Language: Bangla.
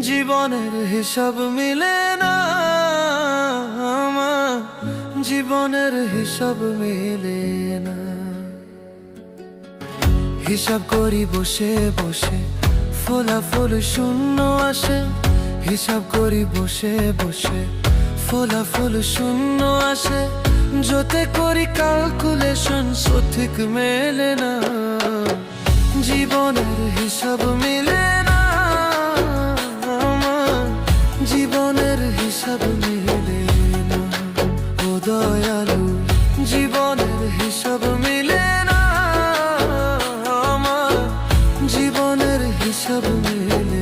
জীবনের হিসাব মিলে না আমার, জীবনের হিসাব মিলে না। হিসাব করি বসে বসে, ফলাফল শূন্য আসে। হিসাব করি বসে বসে, ফলাফল শূন্য আসে। যতে করি ক্যালকুলেশন সঠিক মেলে না। জীবনের হিসাব মিলে না আমার, জীবনের হিসাব মিলে না। ও দয়ালু, জীবনের হিসাব মিলে না আমার, জীবনের হিসাব মিলে